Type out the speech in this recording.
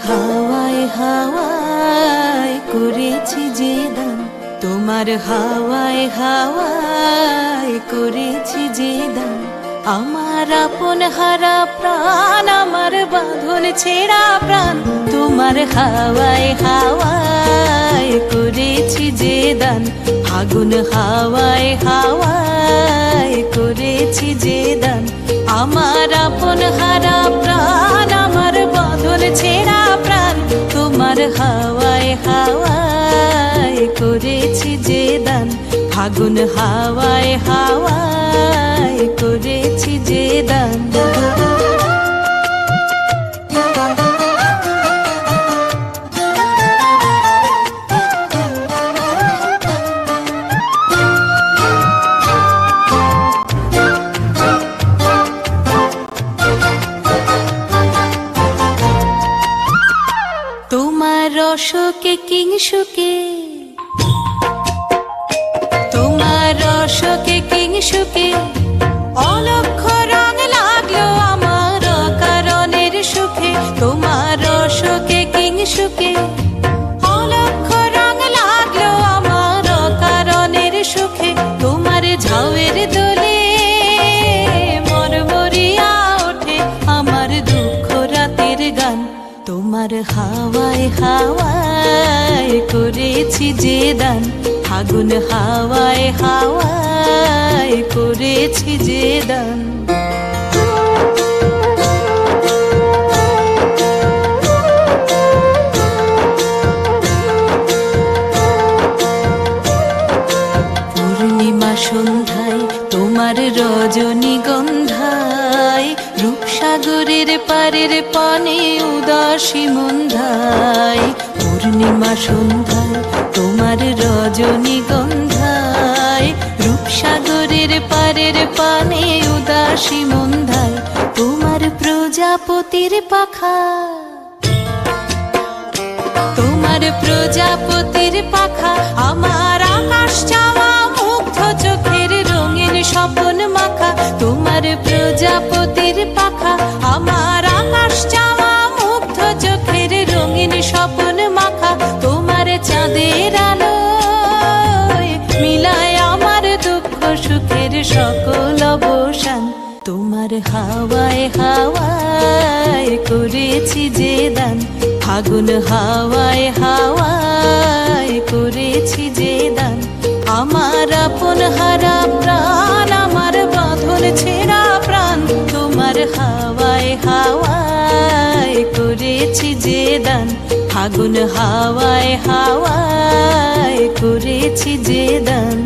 হাওয়ায় হাওয়ায় করেছি যে দান, তোমার হাওয়ায় হাওয়ায় করেছি যে দান। আমার আপন হারা প্রাণ, আমার বাঁধন ছেঁড়া প্রাণ, তোমার হাওয়ায় হাওয়ায় করেছি যে দান। ফাগুন হাওয়ায় হাওয়ায় করেছি যে দান। আমার আপন হারা প্রাণ, আমার বাঁধন ছেঁড়া প্রাণ, তোমার হাওয়ায় হাওয়ায় করেছি যে দান। ফাগুন হাওয়ায় হাওয়ায় করেছি যে দান। তোমার রসকে কিংসুকে, তোমার রসকে কিংসুকে অলক্ষ রং লাগলো আমার কারণের সুখে। তোমার রসকে কিংসুকে অলক্ষ রং লাগলো আমার কারণের সুখে। তোমার ঝাউয়ের দোলে মরমরিয়া ওঠে আমার দুঃখ রাতের গান। তোমার হাওয়ায় হাওয়ায় করেছি যে দান। ফাগুন হাওয়ায় হাওয়ায় করেছি যে দান। পূর্ণিমা সন্ধ্যায় তোমার রজনীগন্ধায়, রূপসাগরের পারের পানে উদাসী মন্ধায়। পূর্ণিমা সন্ধ্যায় তোমার রজনীগন্ধায়, রূপসাগরের পারের পানে উদাসী মন্ধায়। তোমার প্রজাপতির পাখা, তোমার প্রজাপতির পাখা আমার আকাশ চাওয়া মুগ্ধ চোখের রঙিন স্বপন মাখা। তোমার প্রজাপতির পাখা আমার আকাশ চাওয়া মুগ্ধ চোখের রঙিন স্বপন মাখা। তোমার চাঁদের আলোয় মিলায় আমার দুঃখ সুখের সকল অবসান। তোমার হাওয়ায় হাওয়ায় করেছি যে দান। ফাগুন হাওয়ায় হাওয়ায় করেছি যে দান। আমার আপন হারা প্রাণ, আমার বাঁধন ছেঁড়া প্রাণ, তোমার হাওয়ায় হাওয়ায় করেছি যে দান। ফাগুন হাওয়ায় হাওয়ায় করেছি যে দান।